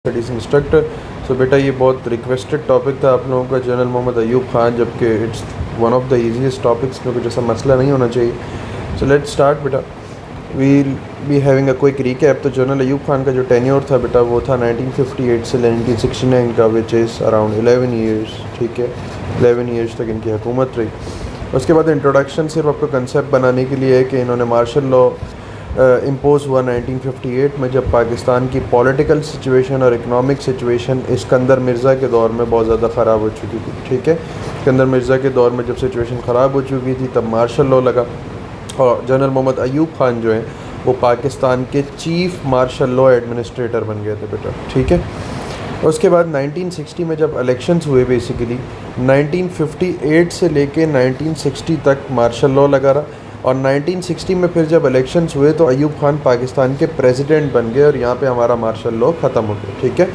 Studies instructor. सो बेटा ये बहुत रिक्वेस्टेड टॉपिक था आप लोगों का, जनरल मोहम्मद अयूब खान, जबकि it's one of the easiest topics में कुछ ऐसा मसला नहीं होना चाहिए। सो लेट्स स्टार्ट बेटा, we'll be having a quick recap. तो जनरल अयूब खान का जो टेन्योर था बेटा वो था 1958 से 1969 का, विच इज़ अराउंड 11 ईयर्स। ठीक है, 11 ईयर्स तक इनकी हुकूमत रही। उसके बाद इंट्रोडक्शन सिर्फ आपको कंसेप्ट बनाने के लिए है कि इन्होंने मार्शल लॉ इम्पोज़ हुआ 1958 में, जब पाकिस्तान की पॉलिटिकल सिचुएशन और इकनॉमिक सिचुएशन इस्कंदर मिर्ज़ा के दौर में बहुत ज़्यादा ख़राब हो चुकी थी। ठीक है, इस्कंदर मिर्ज़ा के दौर में जब सिचुएशन ख़राब हो चुकी थी तब मार्शल लॉ लगा, और जनरल मोहम्मद अयूब खान जो हैं वो पाकिस्तान के चीफ़ मार्शल लॉ एडमिनिस्ट्रेटर बन गए थे बेटा। ठीक है, उसके बाद 1960 में जब इलेक्शंस हुए, बेसिकली 1958 से लेके 1960 तक मार्शल लॉ लगा रहा, और 1960 में फिर जब इलेक्शंस हुए तो अयूब खान पाकिस्तान के प्रेसिडेंट बन गए और यहाँ पे हमारा मार्शल लॉ ख़त्म हो गया। ठीक है,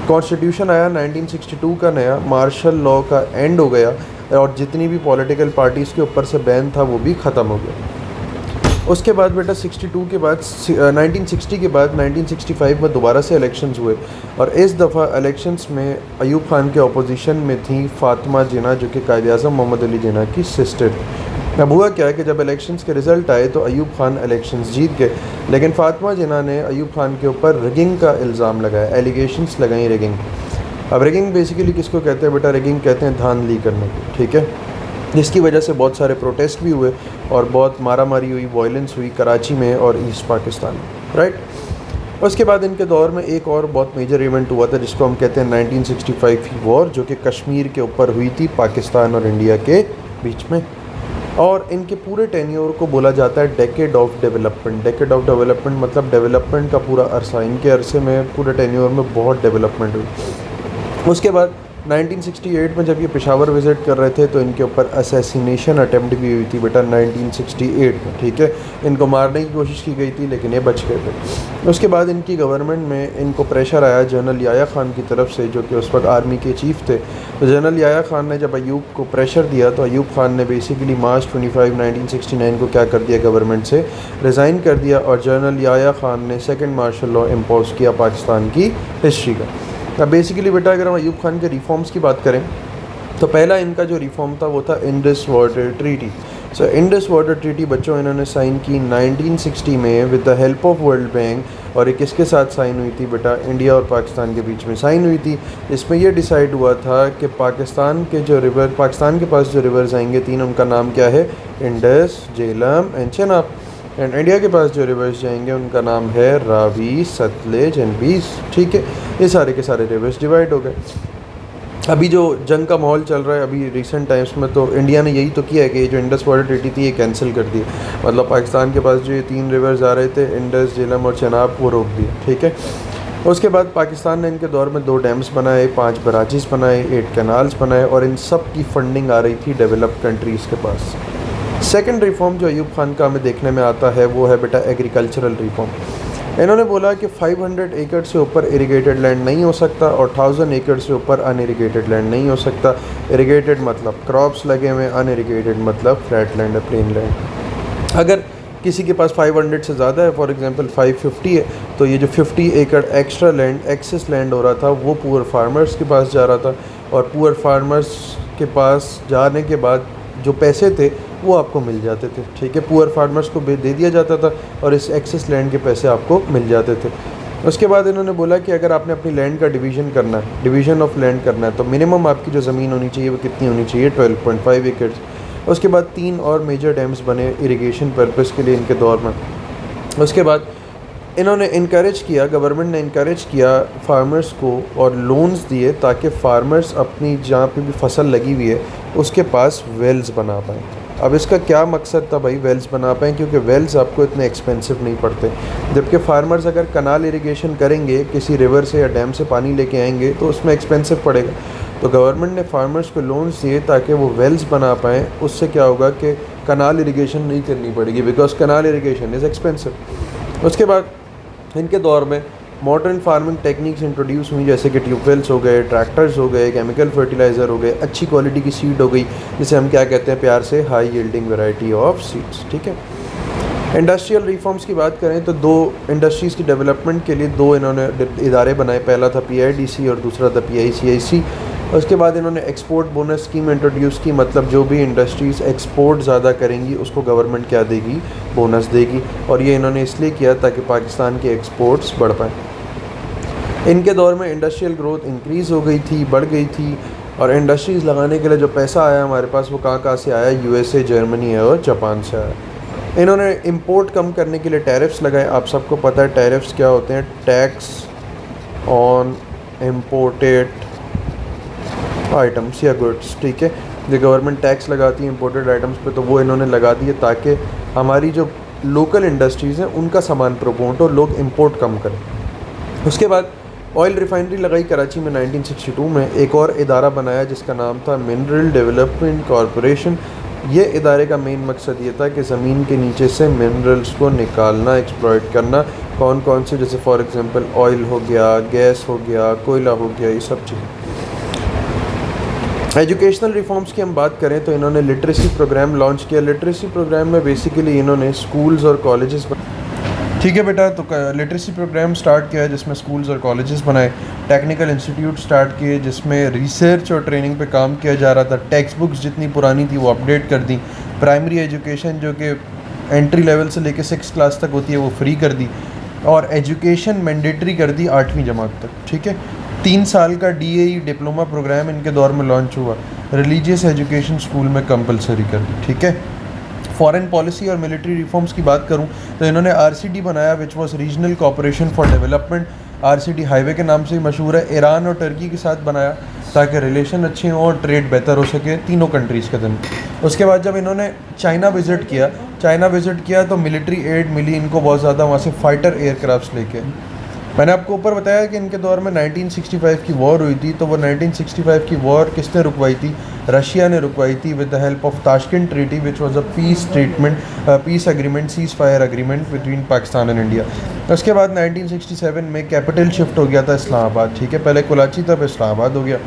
कॉन्स्टिट्यूशन आया 1962 का नया, मार्शल लॉ का एंड हो गया और जितनी भी पॉलिटिकल पार्टीज़ के ऊपर से बैन था वो भी ख़त्म हो गया। उसके बाद बेटा 62 के बाद 1960 के बाद 1965 में दोबारा से इलेक्शंस हुए, और इस दफ़ा इलेक्शंस में अयूब खान के अपोजिशन में थी फातिमा जिन्ना, जो कि कायद-ए-आज़म मोहम्मद अली जिन्ना की सिस्टर। अब हुआ क्या है कि जब इलेक्शंस के रिज़ल्ट आए तो अयूब खान इलेक्शंस जीत गए, लेकिन फातिमा जिन्ना ने अयूब खान के ऊपर रिगिंग का इल्ज़ाम लगाया, एलिगेशंस लगाई रिगिंग। अब रिगिंग बेसिकली किसको कहते हैं बेटा? रिगिंग कहते हैं धांधली करने को। ठीक है, जिसकी वजह से बहुत सारे प्रोटेस्ट भी हुए और बहुत मारा मारी हुई, वायलेंस हुई कराची में और ईस्ट पाकिस्तान में। राइट, उसके बाद इनके दौर में एक और बहुत मेजर इवेंट हुआ था जिसको हम कहते हैं 1965 की वॉर, जो कि कश्मीर के ऊपर हुई थी पाकिस्तान और इंडिया के बीच में, और इनके पूरे टेन्योर को बोला जाता है decade of development. Decade of development मतलब डेवलपमेंट का पूरा अरसा, इनके अरसे में पूरे टेन्योर में बहुत डेवलपमेंट हुई। उसके बाद 1968 में जब ये पेशावर विज़िट कर रहे थे तो इनके ऊपर असैसिनेशन अटैम्प्ट भी हुई थी बेटा 1968 में। ठीक है, इनको मारने की कोशिश की गई थी लेकिन ये बच गए थे। उसके बाद इनकी गवर्नमेंट में इनको प्रेशर आया जनरल याया खान की तरफ से, जो कि उस वक्त आर्मी के चीफ़ थे। तो जनरल याया खान ने जब अयूब को प्रेशर दिया तो अयूब खान ने बेसिकली मार्च 25 1969 को क्या कर दिया, गवर्नमेंट से रिज़ाइन कर दिया, और जनरल याया खान ने सेकेंड मार्शल लॉ इम्पोज किया पाकिस्तान की हिस्ट्री का। अब बेसिकली बेटा अगर हम अयूब खान के रिफॉर्म्स की बात करें तो पहला इनका जो रिफॉर्म था वो था Indus water treaty. So Indus water treaty बच्चों इन्होंने साइन की 1960 में with the help of world bank, और ये किसके साथ साइन हुई थी बेटा? इंडिया और पाकिस्तान के बीच में साइन हुई थी। इसमें यह डिसाइड हुआ था कि पाकिस्तान के पास जो रिवर्स आएंगे तीन, उनका नाम क्या है? Indus, Jhelum and Chenab. And India के पास जो रिवर्स जाएंगे उनका नाम है रावी, सतलेज एंड बीस। ठीक है, ये सारे के सारे रिवर्स डिवाइड हो गए। अभी जो जंग का माहौल चल रहा है अभी रिसेंट टाइम्स में, तो इंडिया ने यही तो किया है कि ये जो इंडस वाटर ट्रीटी थी ये कैंसिल कर दी, मतलब पाकिस्तान के पास जो ये तीन रिवर्स आ रहे थे इंडस, झेलम और चेनाब, वो रोक दिए। ठीक है, उसके बाद पाकिस्तान ने इनके दौर में 2 डैम्स बनाए, 5 बराजीज बनाए, 8 कैनाल्स बनाए, और इन सब की फंडिंग आ रही थी डेवलप्ड कंट्रीज़ के पास। सेकंड रिफॉर्म जो अयूब खान का हमें देखने में आता है वो है बेटा एग्रीकल्चरल रिफॉर्म। इन्होंने बोला कि 500 एकड़ से ऊपर इरिगेटेड लैंड नहीं हो सकता और 1000 एकड़ से ऊपर अनइरिगेटेड लैंड नहीं हो सकता। इरिगेटेड मतलब क्रॉप्स लगे हुए, अनइरिगेटेड मतलब फ्लैट लैंड है, प्लेन लैंड। अगर किसी के पास 500 से ज़्यादा है, फॉर एग्जांपल 550 है, तो ये जो 50 एकड़ एक्स्ट्रा लैंड, एक्सेस लैंड हो रहा था, वो पुअर फार्मर्स के पास जा रहा था, और पुअर फार्मर्स के पास जाने के बाद जो पैसे थे वो आपको मिल जाते थे। ठीक है, पुअर फार्मर्स को दे दिया जाता था और इस एक्सेस लैंड के पैसे आपको मिल जाते थे। उसके बाद इन्होंने बोला कि अगर आपने अपनी लैंड का डिवीज़न करना है, डिवीज़न ऑफ लैंड करना है, तो मिनिमम आपकी जो ज़मीन होनी चाहिए वो कितनी होनी चाहिए? 12.5 एकड़। उसके बाद 3 और मेजर डैम्स बने इरिगेशन पर्पज़ के लिए इनके दौर में। उसके बाद इन्होंने इनकरेज किया, गवर्नमेंट ने इनकरेज किया फार्मर्स को और लोन्स दिए ताकि फार्मर्स अपनी जहाँ पे भी फसल लगी हुई है उसके पास वेल्स बना पाएँ। अब इसका क्या मकसद था भाई? वेल्स बना पाएँ, क्योंकि वेल्स आपको इतने एक्सपेंसिव नहीं पड़ते, जबकि फार्मर्स अगर कनाल इरिगेशन करेंगे, किसी रिवर से या डैम से पानी लेके आएंगे तो उसमें एक्सपेंसिव पड़ेगा। तो गवर्नमेंट ने फार्मर्स को लोन्स दिए ताकि वो वेल्स बना पाएँ। उससे क्या होगा कि कनाल इरिगेशन नहीं करनी पड़ेगी, because canal irrigation is expensive. उसके बाद इनके दौर में मॉडर्न फार्मिंग टेक्निक्स इंट्रोड्यूस हुई, जैसे कि ट्यूबवेल्स हो गए, ट्रैक्टर्स हो गए, केमिकल फर्टिलाइज़र हो गए, अच्छी क्वालिटी की सीड हो गई, जिसे हम क्या कहते हैं प्यार से high yielding variety of seeds. ठीक है, इंडस्ट्रियल रिफॉर्म्स की बात करें तो दो इंडस्ट्रीज़ की डेवलपमेंट के लिए दो इन्होंने इदारे बनाए, पहला था PIDC और दूसरा था PICIC। उसके बाद इन्होंने एक्सपोर्ट बोनस स्कीम इंट्रोड्यूस की, मतलब जो भी इंडस्ट्रीज़ एक्सपोर्ट ज़्यादा करेंगी उसको गवर्नमेंट क्या देगी, बोनस देगी। और ये इन्होंने इसलिए किया ताकि पाकिस्तान के एक्सपोर्ट्स बढ़ पाएँ। इनके दौर में इंडस्ट्रियल ग्रोथ इंक्रीज़ हो गई थी, बढ़ गई थी, और इंडस्ट्रीज़ लगाने के लिए जो पैसा आया हमारे पास वो कहाँ से आया, USA, जर्मनी और जापान से आया। इन्होंने इंपोर्ट कम करने के लिए टैरिफ्स लगाए। आप सबको पता है टैरिफ्स क्या होते हैं, टैक्स ऑन इम्पोर्टेड आइटम्स या गुड्स, ठीक है। जो गवर्नमेंट टैक्स लगाती है इंपोर्टेड आइटम्स पे, तो वो इन्होंने लगा दिए ताकि हमारी जो लोकल इंडस्ट्रीज़ हैं उनका सामान प्रमोट हो, लोग इंपोर्ट कम करें। उसके बाद ऑयल रिफाइनरी लगाई कराची में 1962 में। एक और इदारा बनाया जिसका नाम था मिनरल डेवलपमेंट कॉरपोरेशन। ये इदारे का मेन मकसद ये था कि ज़मीन के नीचे से मिनरल्स को निकालना, एक्सप्लॉइट करना। कौन कौन से, जैसे फॉर एग्जांपल ऑयल हो गया, गैस हो गया, कोयला हो गया, ये सब चीज़ें। एजुकेशनल रिफॉर्म्स की हम बात करें तो इन्होंने लिटरेसी प्रोग्राम लॉन्च किया। लिटरेसी प्रोग्राम में बेसिकली इन्होंने स्कूल्स और कॉलेजेस, ठीक है बेटा, तो लिटरेसी प्रोग्राम स्टार्ट किया जिसमें स्कूल्स और कॉलेजेस बनाए। टेक्निकल इंस्टीट्यूट स्टार्ट किए जिसमें रिसर्च और ट्रेनिंग पे काम किया जा रहा था। टेक्स्ट बुक्स जितनी पुरानी थी वो अपडेट कर दी। प्राइमरी एजुकेशन जो कि एंट्री लेवल से लेकर 6 क्लास तक होती है वो फ्री कर दी, और एजुकेशन मैंडेटरी कर दी 8वीं जमात तक, ठीक है। 3 साल का DAE डिप्लोमा प्रोग्राम इनके दौर में लॉन्च हुआ। रिलीजियस एजुकेशन स्कूल में कंपलसरी कर दी, ठीक है। फॉरेन पॉलिसी और मिलिट्री रिफॉर्म्स की बात करूं तो इन्होंने RCD बनाया, which was regional cooperation for development. RCD highway के नाम से ही मशहूर है। ईरान और टर्की के साथ बनाया ताकि रिलेशन अच्छे हों और ट्रेड बेहतर हो सके तीनों कंट्रीज़ के दिन। उसके बाद जब इन्होंने चाइना विज़िट किया तो मिलिट्री एड मिली इनको बहुत ज़्यादा, वहाँ से फाइटर एयरक्राफ्ट लेके। मैंने आपको ऊपर बताया कि इनके दौर में 1965 की वॉर हुई थी, तो वो 1965 की वॉर किसने रुकवाई थी, रशिया ने रुकवाई थी with the help of Tashkent treaty, which was a piece agreement, seize fire agreement between Pakistan and India. उसके बाद 1967 में कैपिटल शिफ्ट हो गया था इस्लामाबाद, ठीक है। पहले कराची था, फिर इस्लामाबाद हो गया।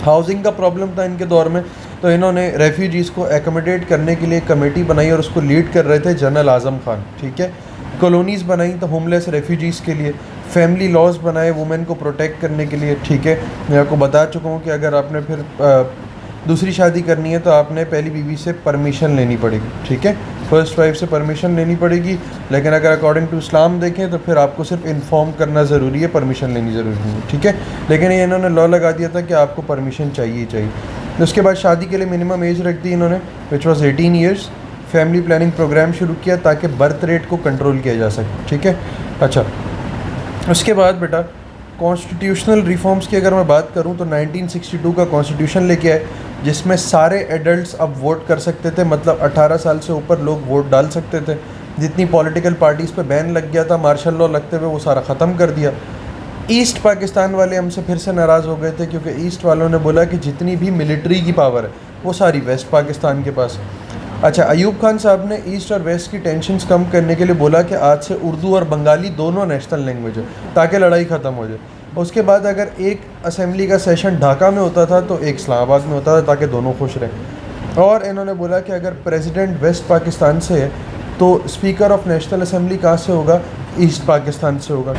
हाउसिंग का प्रॉब्लम था इनके दौर में, तो इन्होंने रेफ्यूजीज़ को एकोमोडेट करने के लिए कमेटी बनाई और उसको लीड कर रहे थे जनरल आज़म खान, ठीक है। कॉलोनीज़ बनाई तो होमलेस रेफ्यूजीज़ के लिए। फैमिली लॉज बनाए वुमेन को प्रोटेक्ट करने के लिए, ठीक है। मैं आपको बता चुका हूँ कि अगर आपने फिर दूसरी शादी करनी है तो आपने पहली बीवी से परमिशन लेनी पड़ेगी, ठीक है। फर्स्ट वाइफ से परमिशन लेनी पड़ेगी, लेकिन अगर अकॉर्डिंग टू इस्लाम देखें तो फिर आपको सिर्फ इन्फॉर्म करना ज़रूरी है, परमिशन लेनी ज़रूरी नहीं है, ठीक है। लेकिन ये इन्होंने लॉ लगा दिया था कि आपको परमिशन चाहिए। उसके बाद शादी के लिए मिनिमम एज रख दी इन्होंने, which was 18 years. Family planning programme शुरू किया ताकि बर्थ रेट को कंट्रोल किया जा सके, ठीक है। अच्छा, उसके बाद बेटा कॉन्स्टिट्यूशनल रिफॉर्म्स की अगर मैं बात करूं तो 1962 का कॉन्स्टिट्यूशन लेके आए जिसमें सारे एडल्ट्स अब वोट कर सकते थे, मतलब 18 साल से ऊपर लोग वोट डाल सकते थे। जितनी पॉलिटिकल पार्टीज़ पे बैन लग गया था मार्शल लॉ लगते हुए, वो सारा ख़त्म कर दिया। ईस्ट पाकिस्तान वाले हमसे फिर से नाराज़ हो गए थे क्योंकि ईस्ट वालों ने बोला कि जितनी भी मिलिट्री की पावर है वो सारी वेस्ट पाकिस्तान के पास है। अच्छा, अयूब खान साहब ने ईस्ट और वेस्ट की टेंशन्स कम करने के लिए बोला कि आज से उर्दू और बंगाली दोनों नेशनल लैंग्वेज है ताकि लड़ाई ख़त्म हो जाए। उसके बाद अगर एक असेंबली का सेशन ढाका में होता था तो एक इस्लामाबाद में होता था ताकि दोनों खुश रहें। और इन्होंने बोला कि अगर प्रेसिडेंट वेस्ट पाकिस्तान से है तो स्पीकर ऑफ नेशनल असेंबली कहाँ से होगा, ईस्ट पाकिस्तान से होगा।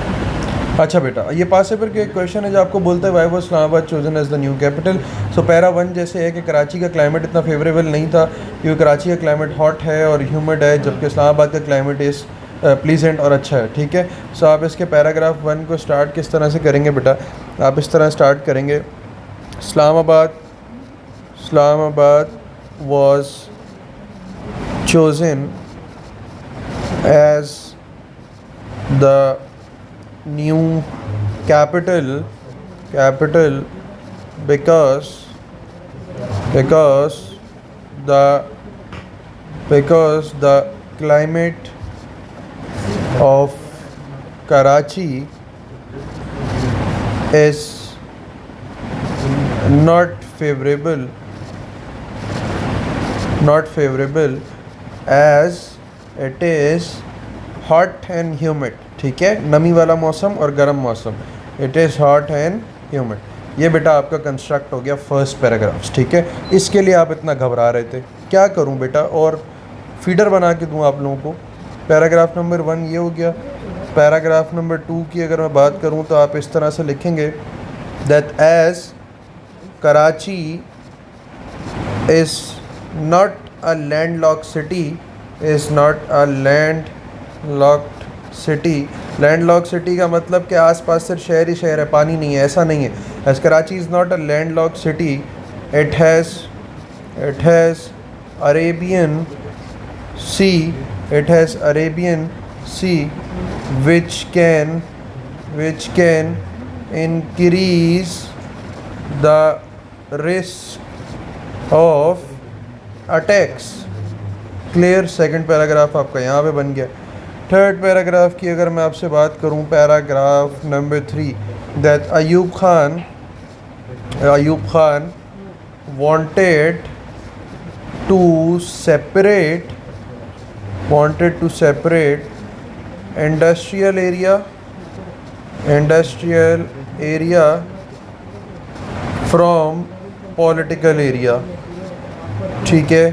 अच्छा बेटा, ये पास पेपर के एक क्वेश्चन है जो आपको बोलता है why was Islamabad chosen as the new capital. So para 1 जैसे है कि कराची का क्लाइमेट इतना फेवरेबल नहीं था क्योंकि कराची का क्लाइमेट हॉट है और ह्यूमिड है, जबकि इस्लामाबाद का क्लाइमेट इज़ प्लीजेंट और अच्छा है, ठीक है। सो आप इसके पैराग्राफ 1 को स्टार्ट किस तरह से करेंगे बेटा, आप इस तरह स्टार्ट करेंगे, Islamabad was chosen as the new capital because the climate of Karachi is not favorable as it is hot and humid, ठीक है। नमी वाला मौसम और गर्म मौसम, it is hot and humid. ये बेटा आपका कंस्ट्रक्ट हो गया फर्स्ट पैराग्राफ्स, ठीक है। इसके लिए आप इतना घबरा रहे थे, क्या करूं बेटा और फीडर बना के दूं आप लोगों को। पैराग्राफ नंबर 1 ये हो गया। पैराग्राफ नंबर 2 की अगर मैं बात करूं तो आप इस तरह से लिखेंगे that as Karachi is not a landlocked city, is not a landlocked city. Landlocked city का मतलब कि आसपास सिर्फ शहर ही शहर है, पानी नहीं है, ऐसा नहीं है। As Karachi is not a landlocked city, it has Arabian sea, it has Arabian Sea which can increase the risk of attacks। Clear. Second paragraph आपका यहाँ पे बन गया। थर्ड पैराग्राफ की अगर मैं आपसे बात करूँ, paragraph number 3, that Ayub Khan wanted to separate industrial area from political area। ठीक है,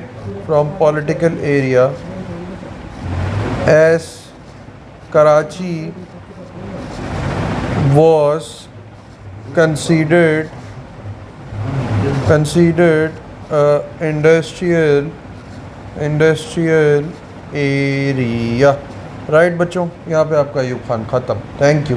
from political area as Karachi was considered industrial area. Right बच्चों, यहाँ पे आपका अयूब खान ख़त्म। Thank you.